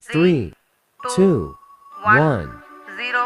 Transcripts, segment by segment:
3, 2, 1. 0.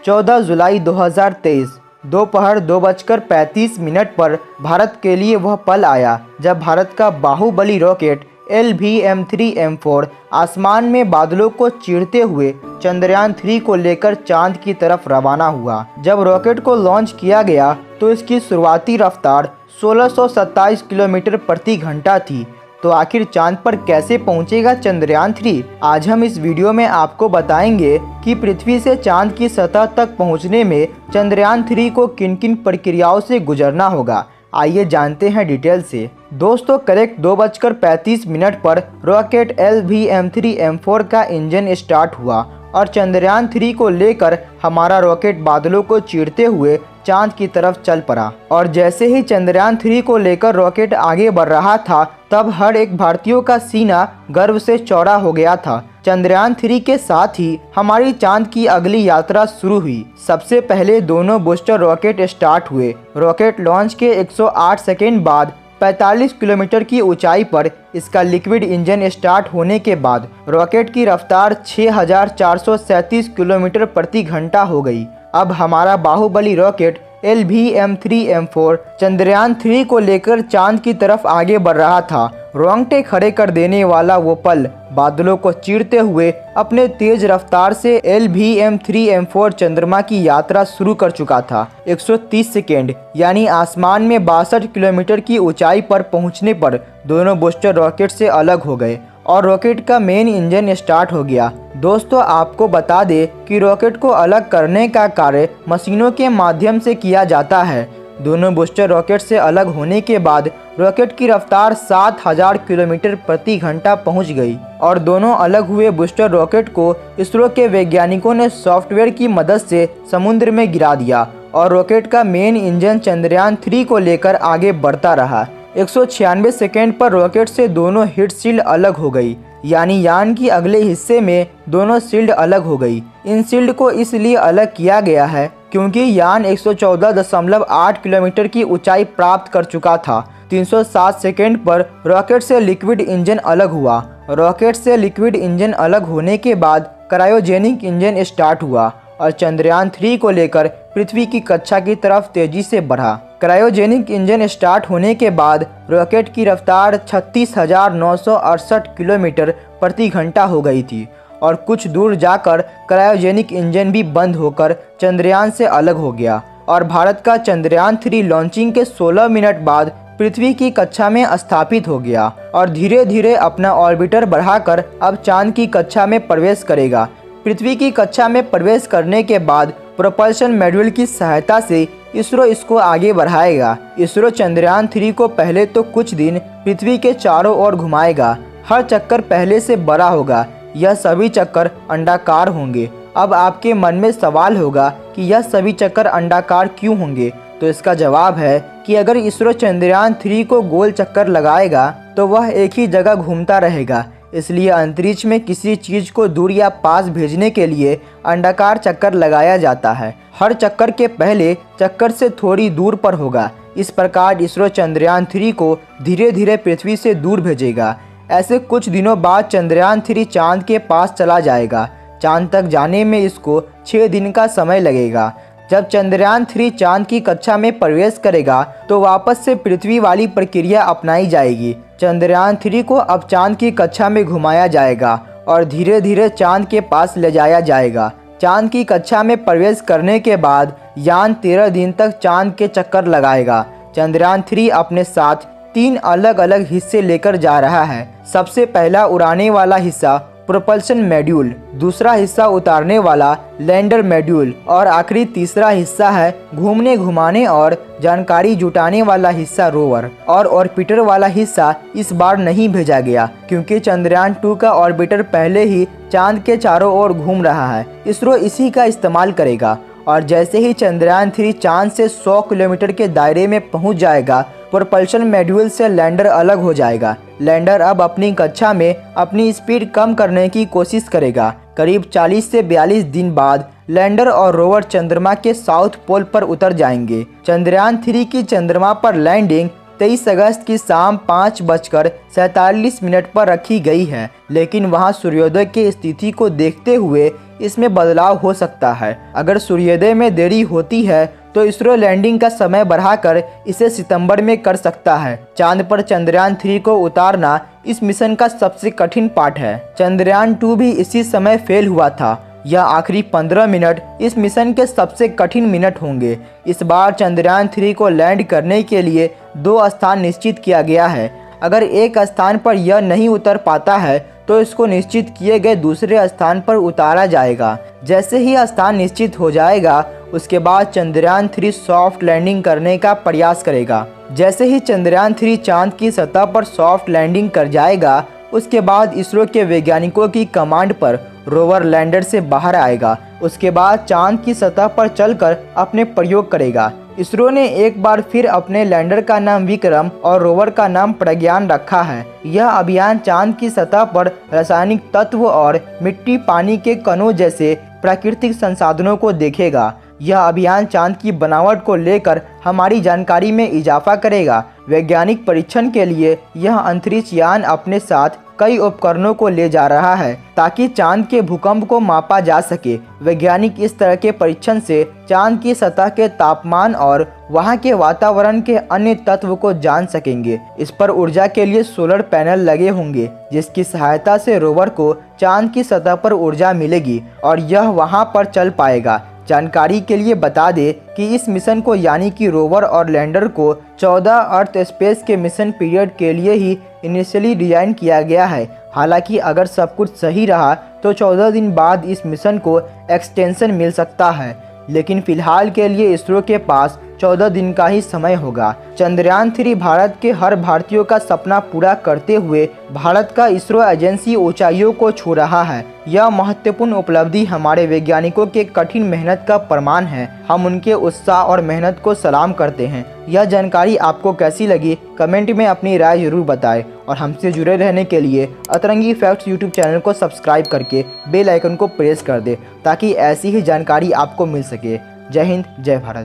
14 जुलाई 2023 दोपहर 2:35 पर भारत के लिए वह पल आया जब भारत का बाहुबली रॉकेट LVM-3M4 आसमान में बादलों को चीरते हुए चंद्रयान 3 को लेकर चांद की तरफ रवाना हुआ। जब रॉकेट को लॉन्च किया गया तो इसकी शुरुआती रफ्तार 1627 किलोमीटर प्रति घंटा थी। तो आखिर चांद पर कैसे पहुंचेगा चंद्रयान 3? आज हम इस वीडियो में आपको बताएंगे कि पृथ्वी से चांद की सतह तक पहुंचने में चंद्रयान 3 को किन किन प्रक्रियाओं से गुजरना होगा। आइए जानते हैं डिटेल से। दोस्तों, करेक्ट 2:35 पर रॉकेट LVM-3M4 का इंजन स्टार्ट हुआ और चंद्रयान 3 को लेकर हमारा रॉकेट बादलों को चीरते हुए चांद की तरफ चल पड़ा। और जैसे ही चंद्रयान 3 को लेकर रॉकेट आगे बढ़ रहा था तब हर एक भारतीय का सीना गर्व से चौड़ा हो गया था। चंद्रयान 3 के साथ ही हमारी चांद की अगली यात्रा शुरू हुई। सबसे पहले दोनों बूस्टर रॉकेट स्टार्ट हुए। रॉकेट लॉन्च के 108 सेकेंड बाद 45 किलोमीटर की ऊंचाई पर इसका लिक्विड इंजन स्टार्ट होने के बाद रॉकेट की रफ्तार 6437 किलोमीटर प्रति घंटा हो गई। अब हमारा बाहुबली रॉकेट LVM-3M4 चंद्रयान 3 को लेकर चांद की तरफ आगे बढ़ रहा था। रोंगटे खड़े कर देने वाला वो पल, बादलों को चीरते हुए अपने तेज रफ्तार से LVM-3M4 चंद्रमा की यात्रा शुरू कर चुका था। 130 सेकेंड यानी आसमान में 62 किलोमीटर की ऊंचाई पर पहुंचने पर दोनों बूस्टर रॉकेट से अलग हो गए और रॉकेट का मेन इंजन स्टार्ट हो गया। दोस्तों, आपको बता दें कि रॉकेट को अलग करने का कार्य मशीनों के माध्यम से किया जाता है। दोनों बूस्टर रॉकेट से अलग होने के बाद रॉकेट की रफ्तार 7000 किलोमीटर प्रति घंटा पहुंच गई और दोनों अलग हुए बूस्टर रॉकेट को इसरो के वैज्ञानिकों ने सॉफ्टवेयर की मदद से समुद्र में गिरा दिया और रॉकेट का मेन इंजन चंद्रयान 3 को लेकर आगे बढ़ता रहा। 196 सेकेंड पर रॉकेट से दोनों हीट शील्ड अलग हो गई, यानी यान की अगले हिस्से में दोनों शील्ड अलग हो गई। इन शील्ड को इसलिए अलग किया गया है क्योंकि यान 114.8 किलोमीटर की ऊंचाई प्राप्त कर चुका था। 307 सेकेंड पर रॉकेट से लिक्विड इंजन अलग हुआ। रॉकेट से लिक्विड इंजन अलग होने के बाद क्रायोजेनिक इंजन स्टार्ट हुआ और चंद्रयान 3 को लेकर पृथ्वी की कक्षा की तरफ तेजी से बढ़ा। क्रायोजेनिक इंजन स्टार्ट होने के बाद रॉकेट की रफ्तार 36,968 किलोमीटर प्रति घंटा हो गई थी और कुछ दूर जाकर क्रायोजेनिक इंजन भी बंद होकर चंद्रयान से अलग हो गया और भारत का चंद्रयान 3 लॉन्चिंग के 16 मिनट बाद पृथ्वी की कक्षा में स्थापित हो गया और धीरे धीरे अपना ऑर्बिटर बढ़ाकर अब चांद की कक्षा में प्रवेश करेगा। पृथ्वी की कक्षा में प्रवेश करने के बाद प्रोपल्शन मॉड्यूल की सहायता से इसरो इसको आगे बढ़ाएगा। इसरो चंद्रयान 3 को पहले तो कुछ दिन पृथ्वी के चारों ओर घुमाएगा। हर चक्कर पहले से बड़ा होगा। यह सभी चक्कर अंडाकार होंगे। अब आपके मन में सवाल होगा कि यह सभी चक्कर अंडाकार क्यों होंगे? तो इसका जवाब है कि अगर इसरो चंद्रयान 3 को गोल चक्कर लगाएगा तो वह एक ही जगह घूमता रहेगा। इसलिए अंतरिक्ष में किसी चीज़ को दूर या पास भेजने के लिए अंडाकार चक्कर लगाया जाता है। हर चक्कर के पहले चक्कर से थोड़ी दूर पर होगा। इस प्रकार इसरो चंद्रयान 3 को धीरे धीरे पृथ्वी से दूर भेजेगा। ऐसे कुछ दिनों बाद चंद्रयान 3 चांद के पास चला जाएगा। चांद तक जाने में इसको 6 दिन का समय लगेगा। जब चंद्रयान 3 चांद की कक्षा में प्रवेश करेगा तो वापस से पृथ्वी वाली प्रक्रिया अपनाई जाएगी। चंद्रयान 3 को अब चांद की कक्षा में घुमाया जाएगा और धीरे धीरे चांद के पास ले जाया जाएगा। चांद की कक्षा में प्रवेश करने के बाद यान 13 दिन तक चांद के चक्कर लगाएगा। चंद्रयान 3 अपने साथ 3 अलग अलग हिस्से लेकर जा रहा है। सबसे पहला उड़ाने वाला हिस्सा प्रोपल्शन मॉड्यूल, दूसरा हिस्सा उतारने वाला लैंडर मॉड्यूल और आखिरी तीसरा हिस्सा है घूमने घुमाने और जानकारी जुटाने वाला हिस्सा रोवर। और ऑर्बिटर वाला हिस्सा इस बार नहीं भेजा गया क्योंकि चंद्रयान 2 का ऑर्बिटर पहले ही चांद के चारों ओर घूम रहा है। इसरो इसी का इस्तेमाल करेगा और जैसे ही चंद्रयान 3 चांद से 100 किलोमीटर के दायरे में पहुंच जाएगा प्रोपल्शन मॉड्यूल से लैंडर अलग हो जाएगा। लैंडर अब अपनी कक्षा में अपनी स्पीड कम करने की कोशिश करेगा। करीब 40 से 42 दिन बाद लैंडर और रोवर चंद्रमा के साउथ पोल पर उतर जाएंगे। चंद्रयान 3 की चंद्रमा पर लैंडिंग 23 अगस्त की शाम 5:47 पर रखी गई है, लेकिन वहां सूर्योदय की स्थिति को देखते हुए इसमें बदलाव हो सकता है। अगर सूर्योदय में देरी होती है तो इसरो लैंडिंग का समय बढ़ाकर इसे सितंबर में कर सकता है। चांद पर चंद्रयान 3 को उतारना इस मिशन का सबसे कठिन पार्ट है। चंद्रयान 2 भी इसी समय फेल हुआ था। यह आखिरी 15 मिनट इस मिशन के सबसे कठिन मिनट होंगे। इस बार चंद्रयान 3 को लैंड करने के लिए 2 स्थान निश्चित किया गया है। अगर एक स्थान पर यह नहीं उतर पाता है तो इसको निश्चित किए गए दूसरे स्थान पर उतारा जाएगा। जैसे ही स्थान निश्चित हो जाएगा उसके बाद चंद्रयान 3 सॉफ्ट लैंडिंग करने का प्रयास करेगा। जैसे ही चंद्रयान 3 चांद की सतह पर सॉफ्ट लैंडिंग कर जाएगा उसके बाद इसरो के वैज्ञानिकों की कमांड पर रोवर लैंडर से बाहर आएगा। उसके बाद चांद की सतह पर चलकर अपने प्रयोग करेगा। इसरो ने एक बार फिर अपने लैंडर का नाम विक्रम और रोवर का नाम प्रज्ञान रखा है। यह अभियान चांद की सतह पर रासायनिक तत्व और मिट्टी, पानी के कणों जैसे प्राकृतिक संसाधनों को देखेगा। यह अभियान चांद की बनावट को लेकर हमारी जानकारी में इजाफा करेगा। वैज्ञानिक परीक्षण के लिए यह अंतरिक्ष यान अपने साथ कई उपकरणों को ले जा रहा है ताकि चांद के भूकंप को मापा जा सके। वैज्ञानिक इस तरह के परीक्षण से चांद की सतह के तापमान और वहां के वातावरण के अन्य तत्व को जान सकेंगे। इस पर ऊर्जा के लिए सोलर पैनल लगे होंगे जिसकी सहायता से रोवर को चांद की सतह पर ऊर्जा मिलेगी और यह वहां पर चल पाएगा। जानकारी के लिए बता दें कि इस मिशन को यानी कि रोवर और लैंडर को 14 अर्थ स्पेस के मिशन पीरियड के लिए ही इनिशियली डिजाइन किया गया है। हालांकि अगर सब कुछ सही रहा तो 14 दिन बाद इस मिशन को एक्सटेंशन मिल सकता है, लेकिन फिलहाल के लिए इसरो के पास 14 दिन का ही समय होगा। चंद्रयान 3 भारत के हर भारतीयों का सपना पूरा करते हुए भारत का इसरो एजेंसी ऊंचाइयों को छू रहा है। यह महत्वपूर्ण उपलब्धि हमारे वैज्ञानिकों के कठिन मेहनत का प्रमाण है। हम उनके उत्साह और मेहनत को सलाम करते हैं। यह जानकारी आपको कैसी लगी कमेंट में अपनी राय जरूर बताएं और हमसे जुड़े रहने के लिए अतरंगी फैक्ट्स यूट्यूब चैनल को सब्सक्राइब करके बेल आइकन को प्रेस कर दें ताकि ऐसी ही जानकारी आपको मिल सके। जय हिंद, जय भारत।